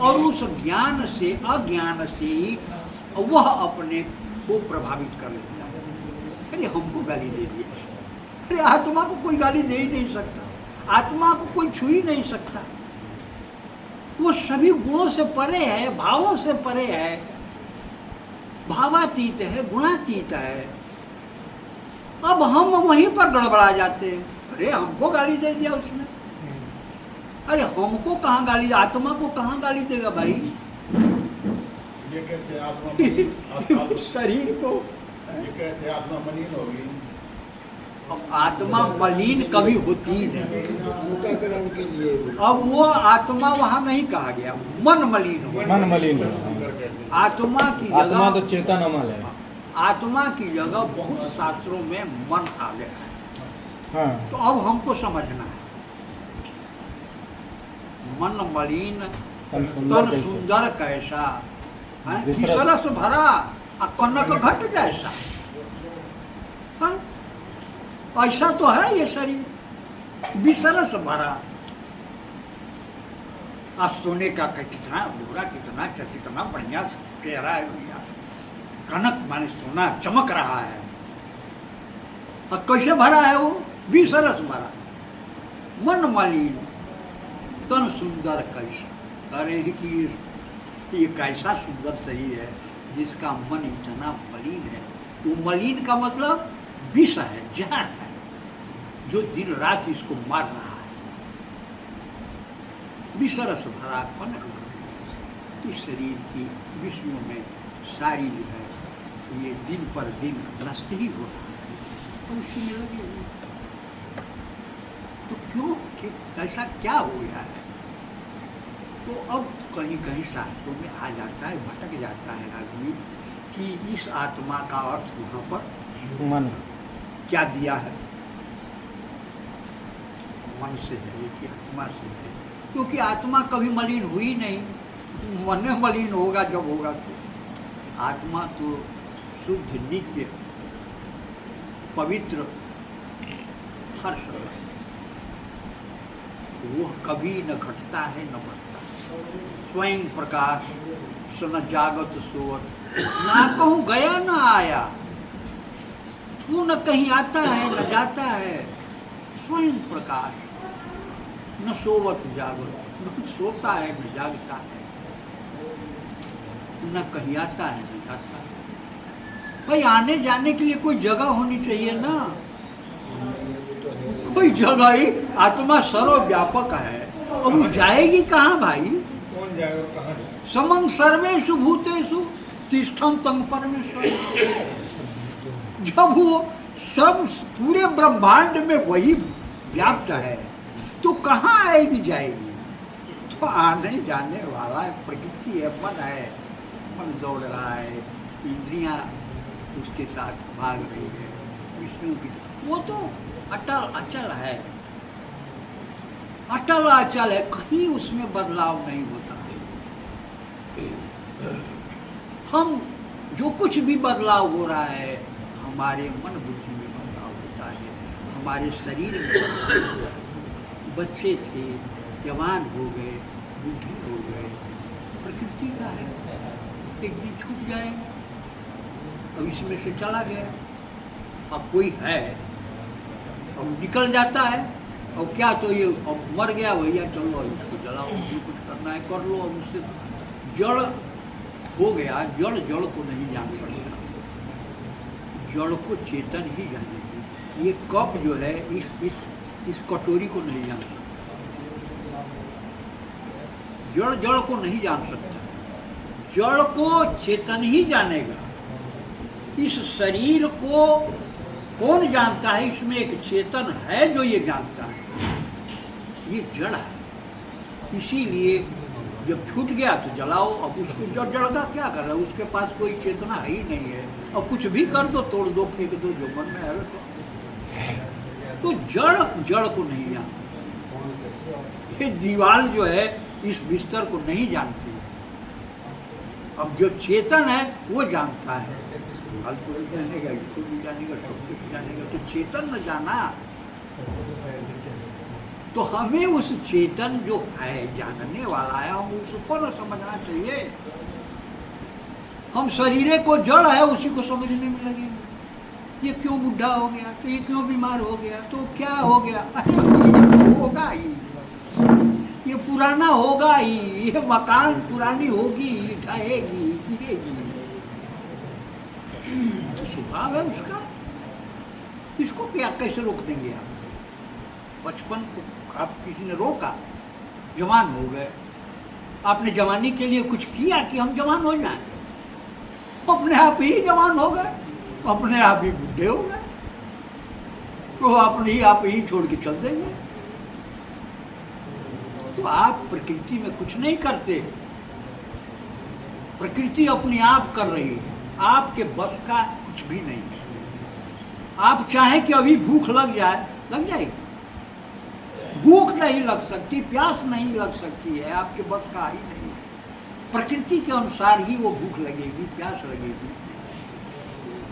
और उस ज्ञान से अज्ञान से ही वह अपने को प्रभावित कर लेता है। अरे हमको गाली दे दिया, अरे आत्मा को कोई गाली दे ही नहीं सकता, आत्मा को कोई छू ही नहीं सकता। वो सभी गुणों से परे है, भावों से परे है, भावातीत है, गुणातीत है। अब हम वहीं पर गड़बड़ा जाते हैं। अरे हमको गाली दे दिया उसने, अरे हमको कहाँ गाली, आत्मा को कहाँ गाली देगा भाई? ये कहते हैं आत्मा शरीर को। ये कहते हैं आत्मा मलिन होगी। अब आत्मा मलिन कभी होती ही नहीं। अंतःकरण के लिए अब वो आत्मा वहाँ नहीं कहा गया, मन मलिन हो। मन मलिन हो। आत्मा की आत्मा तो जगह, चेतन अमल है। आत्मा की जगह बहुत शास्त्रों में मन आ गया है। हाँ, तो अब हमको समझना है, मन मलिन तन तन कैसे? सुंदर कैसा है, विसरस। विसरस भरा आ कनक घट जैसा। हाँ? ऐसा तो है ये शरीर, विसरस भरा। आप सोने का कितना गोरा, कितना बढ़िया चेहरा है भैया, कनक माने सोना चमक रहा है। और कैसे भरा है वो? विसरस भरा। मन मलिन तन सुंदर कैसा। अरे ये कैसा सुंदर शरीर है जिसका मन इतना मलिन है। वो मलिन का मतलब विष है, जहर है, जो दिन रात इसको मार रहा है। विसरस भरा कनक घट। इस शरीर की विषयों में सारी जो है ये दिन पर दिन नष्ट ही हो रहा है, तो उसी में लगे हुए। तो क्यों ऐसा क्या हो गया है? तो अब कहीं कहीं शास्त्रों में आ जाता है, भटक जाता है आदमी कि इस आत्मा का अर्थ वहाँ पर मन। क्या दिया है। मन से है कि आत्मा से है, क्योंकि आत्मा कभी मलिन हुई नहीं। मन में मलिन होगा जब होगा तो। आत्मा तो शुद्ध, नित्य, पवित्र, हर समय वो कभी न घटता है न बढ़ता। स्वयं प्रकाश सन जागत सोवत, ना कहूँ गया न आया। वो न कहीं आता है न जाता है। स्वयं प्रकाश, न सोवत जागत, न सोता है न जागता है, न कहीं आता है न जाता है। भाई आने जाने के लिए कोई जगह होनी चाहिए ना, कोई जगह ही। आत्मा सर्वव्यापक है, अब वो जाएगी कहाँ भाई? कौन जाएगा, कहाँ जाएगा? समं सर्वेषु भूतेषु तिष्ठन्तं परमेश्वर। जब वो सब पूरे ब्रह्मांड में वही व्याप्त है तो कहाँ आएगी जाएगी? तो आने जाने वाला है, प्रकृति है, मन है। मन दौड़ रहा है, इंद्रियां उसके साथ भाग रही है विष्णु की। वो तो अटल अचल है, अटल अचल है, कहीं उसमें बदलाव नहीं होता। हम जो कुछ भी बदलाव हो रहा है हमारे मन बुद्धि में बदलाव होता है, हमारे शरीर में बदलाव होता है। बच्चे थे, जवान हो गए, बूढ़े हो गए, प्रकृति का है। एक दिन छूट जाए, अब इसमें से चला गया। अब कोई है, अब निकल जाता है, और क्या तो ये अब मर गया भैया, चलो अब इसको जलाओ, जो कुछ करना है कर लो। अब उससे जड़ हो गया, जड़ जड़ को नहीं जान सकता, जड़ को चेतन ही जानेगी। ये कप जो है इस कटोरी को नहीं जान सकता, जड़ जड़ को नहीं जान सकता, जड़ को चेतन ही जानेगा। इस शरीर को कौन जानता है? इसमें एक चेतन है जो ये जानता है, ये जड़ है। इसीलिए जब छूट गया तो जलाओ। अब उसको जड़ का क्या कर रहा है? उसके पास कोई चेतना है ही नहीं है। अब कुछ भी कर दो, तोड़ दो, फेंक दो, जो मन में है तो जड़ को नहीं जानता। ये दीवार जो है इस बिस्तर को नहीं जानती। अब जो चेतन है वो जानता है, दीवार को भी जानेगा, इसको भी जानेगा, सबको भी जानेगा। तो चेतन न जाना, तो हमें उस चेतन जो है, जानने वाला है, हम उसको न समझना चाहिए। हम शरीर को जड़ है उसी को समझने में लगे। ये क्यों बुढ़ा हो गया, तो ये क्यों बीमार हो गया, तो क्या हो गया, अरे ये तो होगा ही, ये पुराना होगा ही, ये मकान पुरानी होगी, ढहेगी, गिरेगी, तो स्वभाव है उसका। इसको क्या कैसे रोक देंगे आप? बचपन को आप किसी ने रोका, जवान हो गए, आपने जवानी के लिए कुछ किया कि हम जवान हो जाएं? अपने आप ही जवान हो गए, अपने आप ही बूढ़े हो गए, तो अपने ही आप ही छोड़ के चल देंगे। तो आप प्रकृति में कुछ नहीं करते, प्रकृति अपने आप कर रही है, आपके बस का कुछ भी नहीं है। आप चाहें कि अभी भूख लग जाए, लग जाएगी? भूख नहीं लग सकती, प्यास नहीं लग सकती है, आपके बस का ही नहीं है। प्रकृति के अनुसार ही वो भूख लगेगी, प्यास लगेगी,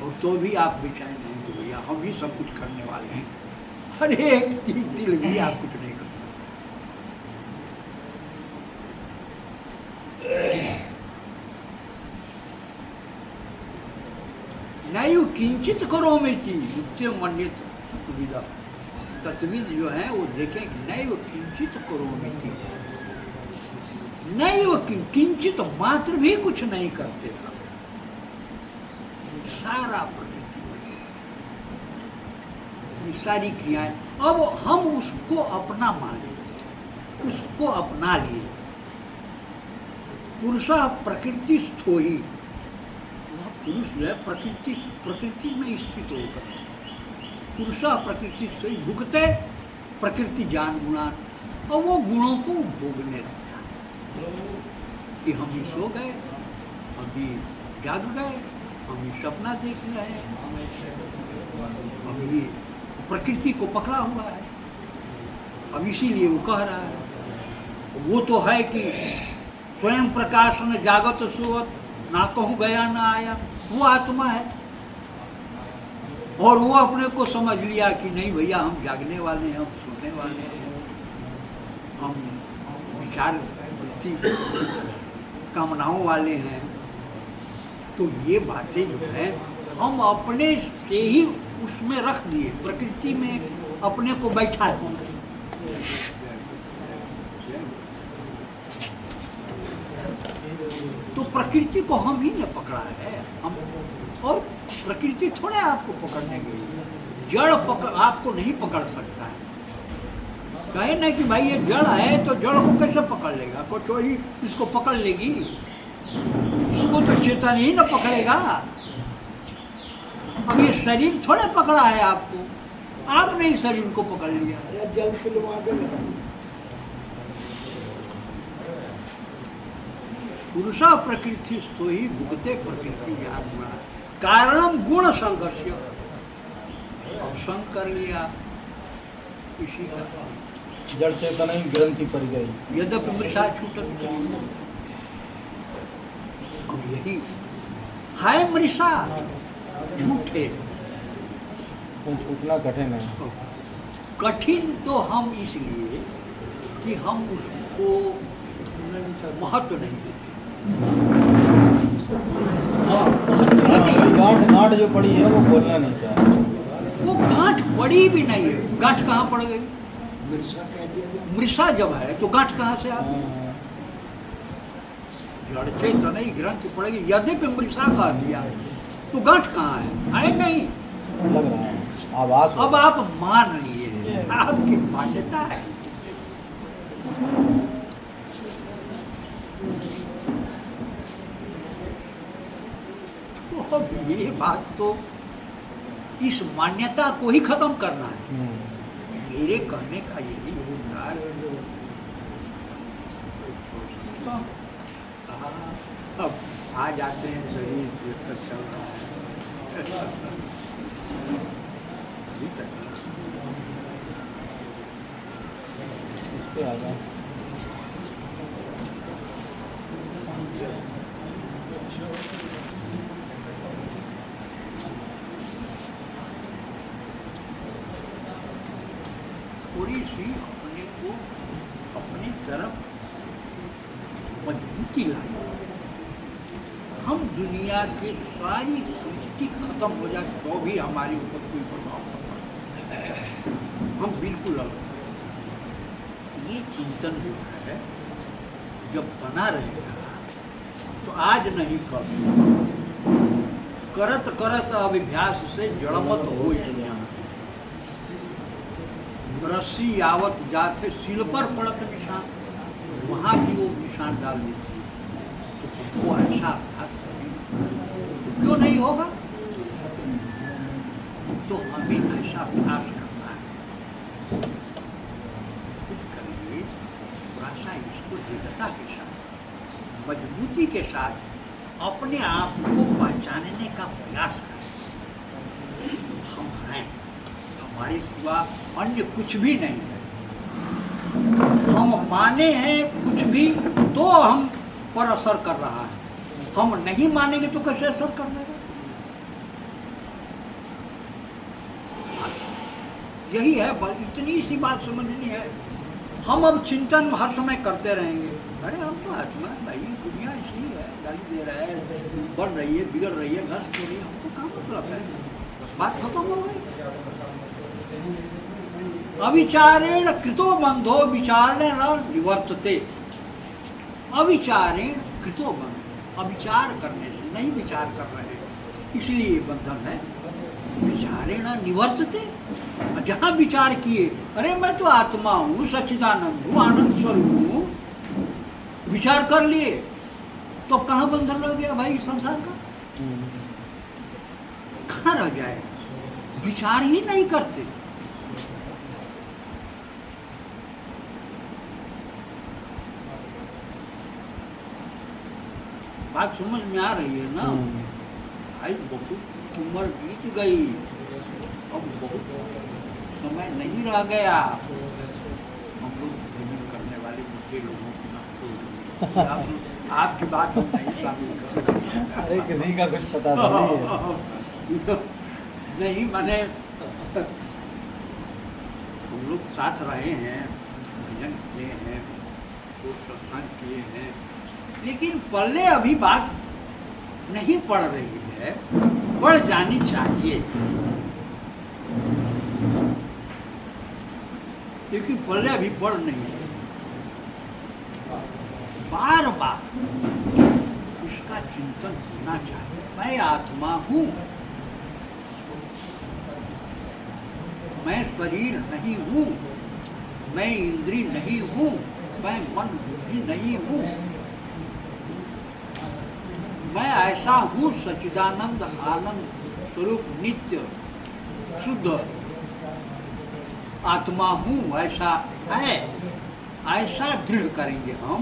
और तो भी आप बेचैन नहीं हो भैया, हम ही सब कुछ करने वाले हैं, हर एक दिल भी आप कुछ नहीं कर सकते। नैव किंचित करो में चीज मुझसे मन्य तत्विदा, तत्विद जो है वो देखें, नैव किंचित करो में चीज, नैव किंचित मात्र भी कुछ नहीं करते, सारा प्रकृति में ये सारी क्रियाएं, अब हम उसको अपना मान लेते, उसको अपना लिए। पुरुषा प्रकृति स्थो ही, पुरुष जो है प्रकृति में स्थित होकर, पुरुषा प्रकृति से ही भुगते प्रकृति जान गुणान, और वो गुणों को भोगने लगता है कि हम ही सो गए, अभी जाग गए, हम ही सपना देख रहे हैं, हम ये प्रकृति को पकड़ा हुआ है। अब इसीलिए वो कह रहा है, वो तो है कि स्वयं प्रकाश न जागत सोवत, ना कहूँ गया ना आया, वो आत्मा है। और वो अपने को समझ लिया कि नहीं भैया, हम जागने वाले हैं, हम सोने वाले हैं, हम विचार वृत्ति कामनाओं वाले हैं। तो ये बातें जो है हम अपने से ही उसमें रख दिए, प्रकृति में अपने को बैठा दिए। तो प्रकृति को हम ही ने पकड़ा है, हम, और प्रकृति थोड़े आपको पकड़ने गई, जड़ पकड़ आपको नहीं पकड़ सकता है। कहे ना कि भाई ये जड़ है, तो जड़ को कैसे पकड़ लेगा, कोई इसको पकड़ लेगी? इसको तो चेतन ही ना पकड़ेगा। अब ये शरीर थोड़े पकड़ा है आपको, आपने ही शरीर को पकड़ लिया। जल पिलवा दो। पुरुषा प्रकृति स्थो ही भुगते प्रकृति ज्ञान गुणा, कारणम गुण संघर्ष। अब संग कर लिया इसी का, जड़ चेतना ही ग्रंथि पड़ गई, यद्यपि मृषा छूटत। अब यही है मृषा, झूठे, तो छूटना कठिन है। कठिन तो हम इसलिए कि हम उसको महत्व नहीं देते। गांठ जो पड़ी है वो बोलना नहीं चाह, वो गांठ पड़ी भी नहीं है। गांठ कहाँ पड़ गई? मिर्चा कह दिया। मृषा जब है तो गांठ कहाँ से आ गई? जड़ चेतन ही ग्रंथ पड़ेगी, यद्यपि मृषा कह दिया तो गांठ कहाँ है नहीं। लग रहा है आवाज। अब आप मान लिए, आपकी मान्यता है। तो अब ये बात तो इस मान्यता को ही खत्म करना है। मेरे कहने का यही उद्धार है। अब आ जाते हैं शरीर जब तक चल रहा है, अभी तक इस पे आ जाओ। थोड़ी सी अपने तरफ मजबूती लाई। हम दुनिया की सारी सृष्टि खत्म हो जाए तो भी हमारे ऊपर कोई प्रभाव नहीं पड़ता। हम बिल्कुल अलग। ये चिंतन जो है जब बना रहेगा तो आज नहीं कर करत करत अभ्यास से जड़मत हो जाए। रस्सी आवत जाते सिल पर पड़त निशान, वहां भी वो निशान डाल देती है। तो वो ऐसा अभ्यास करें क्यों नहीं होगा? तो हमें ऐसा अभ्यास करना है। कुछ करेंगे थोड़ा सा इसको दृढ़ता के साथ, मजबूती के साथ अपने आप को पहचानने का प्रयास करें। हम हैं, हमारे सिवा अन्य कुछ भी नहीं है। हम माने हैं कुछ भी तो हम पर असर कर रहा है, हम नहीं मानेंगे तो कैसे असर कर लेगा? यही है, बस इतनी सी बात समझनी है। हम अब चिंतन हर समय करते रहेंगे, अरे हम तो आत्मा भाई, दुनिया ऐसी है, गाली दे रहा है, बढ़ रही है, बिगड़ रही है, नष्ट हो रही है, हमको क्या मतलब है? बस बात खत्म हो गई। अविचारेण कृतो बंधो विचारेण निवर्तते। अविचारेण कृतो बंधो, अविचार करने से, नहीं विचार कर रहे हैं इसलिए ये बंधन है। विचारेण निवर्तते, जहाँ विचार किए अरे मैं तो आत्मा हूँ, सच्चिदानंद हूँ, आनंद स्वरूप हूँ, विचार कर लिए तो कहाँ बंधन रह गया भाई संसार का? कहाँ रह जाए? विचार ही नहीं करते। बात समझ में आ रही है ना? भाई बहुत उम्र बीत गई, अब बहुत समय नहीं रह गया। हम लोग भजन करने वाले मुझे लोगों की बात हो, आपकी बात हम नहीं शामिल कर रहे। अरे किसी का कुछ पता नहीं है। नहीं माने हम लोग साथ रहे हैं, भजन किए हैं, तो सत्संग किए हैं, लेकिन पल्ले अभी बात नहीं पड़ रही है, बढ़ जानी चाहिए। क्योंकि पल्ले अभी बढ़ नहीं है। बार बार इसका चिंतन होना चाहिए। मैं आत्मा हूँ, मैं शरीर नहीं हूँ, मैं इंद्रिय नहीं हूँ, मैं मन बुद्धि नहीं हूँ, मैं ऐसा हूँ सच्चिदानंद आनंद स्वरूप नित्य शुद्ध आत्मा हूँ, ऐसा है। ऐसा दृढ़ करेंगे हम,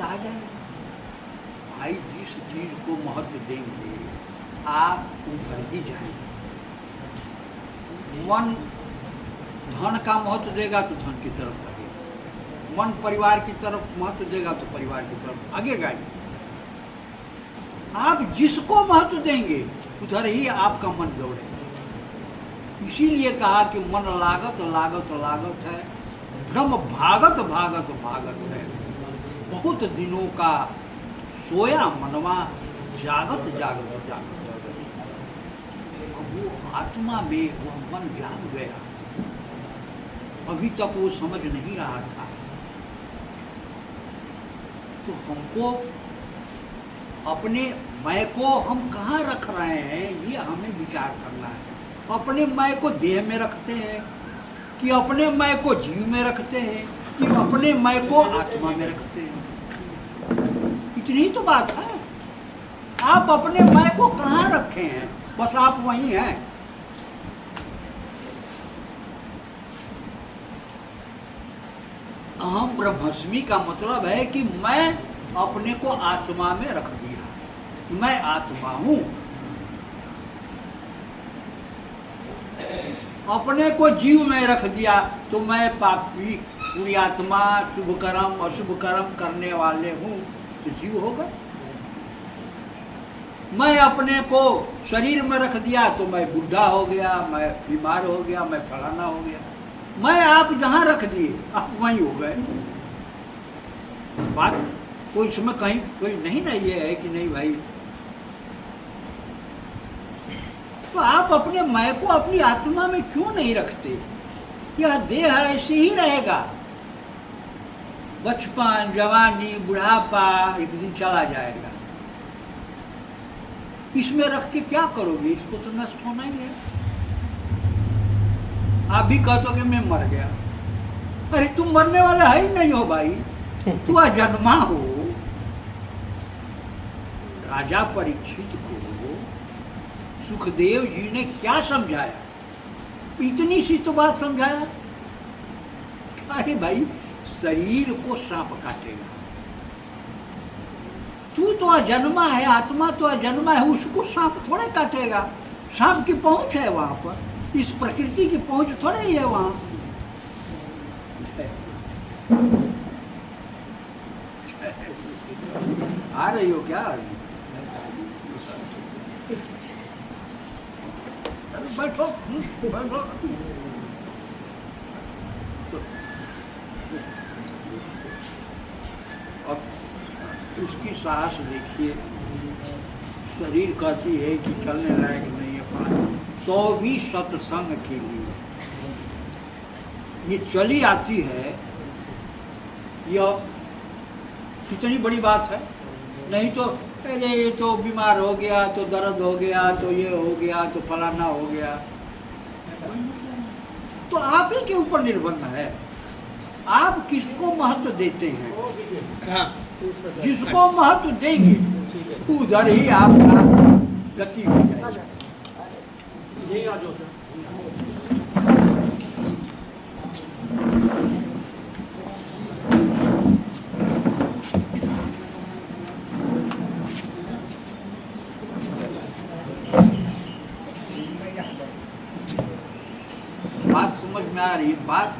आ जाए भाई। जिस चीज को महत्व देंगे आप उधर ही जाएंगे। मन धन का महत्व देगा तो धन की तरफ लगेगा, मन परिवार की तरफ महत्व देगा तो परिवार की तरफ आगेगा। आप जिसको महत्व देंगे उधर ही आपका मन दौड़ेगा। इसीलिए कहा कि मन लागत लागत लागत है, भ्रम भागत भागत भागत है। बहुत दिनों का सोया मनवा, जागत जागत जागत। अब वो आत्मा में वह मन जाग गया, अभी तक वो समझ नहीं रहा था। तो हमको अपने मैं को हम कहाँ रख रहे हैं ये हमें विचार करना है। अपने मैं को देह में रखते हैं कि अपने मैं को जीव में रखते हैं कि अपने मैं को आत्मा में रखते हैं? इतनी ही तो बात है। आप अपने मैं को कहाँ रखे हैं? बस आप वहीं हैं। अहम ब्रह्मस्मि का मतलब है कि मैं अपने को आत्मा में रख दिया, मैं आत्मा हूं। अपने को जीव में रख दिया तो मैं पापी पुण्यात्मा, शुभ कर्म अशुभ कर्म करने वाले हूं, तो जीव होगा। मैं अपने को शरीर में रख दिया तो मैं बूढ़ा हो गया, मैं बीमार हो गया, मैं फलाना हो गया, मैं आप जहां रख दिए आप वहीं हो गए। बात कोई इसमें कहीं कोई नहीं ना ये है कि नहीं भाई, तो आप अपने मैं को अपनी आत्मा में क्यों नहीं रखते? यह देह ऐसे ही रहेगा, बचपन, जवानी, बुढ़ापा एक दिन चला जाएगा। इसमें रख के क्या करोगे? इसको तो नष्ट होना ही है। आप भी कहते हो कि मैं मर गया, अरे तुम मरने वाला है ही नहीं हो भाई, तू अजन्मा हो। राजा परीक्षित को सुखदेव जी ने क्या समझाया? इतनी सी तो बात समझाया, अरे भाई शरीर को सांप काटेगा, तू तो अजन्मा है, आत्मा तो अजन्मा है, उसको सांप थोड़े काटेगा। सांप की पहुंच है वहां पर, इस प्रकृति की पहुंच थोड़े ही है वहां। आ रही हो क्या? बैठो बैठो। अब उसकी साहस देखिए, शरीर कहती है कि चलने लायक नहीं है पानी, तो भी सत्संग के लिए ये चली आती है। यह कितनी बड़ी बात है। नहीं तो अरे ये तो बीमार हो गया, तो दर्द हो गया, तो ये हो गया, तो फलाना हो गया। तो आप ही के ऊपर निर्भर है, आप किसको महत्व देते हैं। जिसको महत्व देंगे उधर ही आपका गति हो जाएगी। बात समझ में आ रही है? बात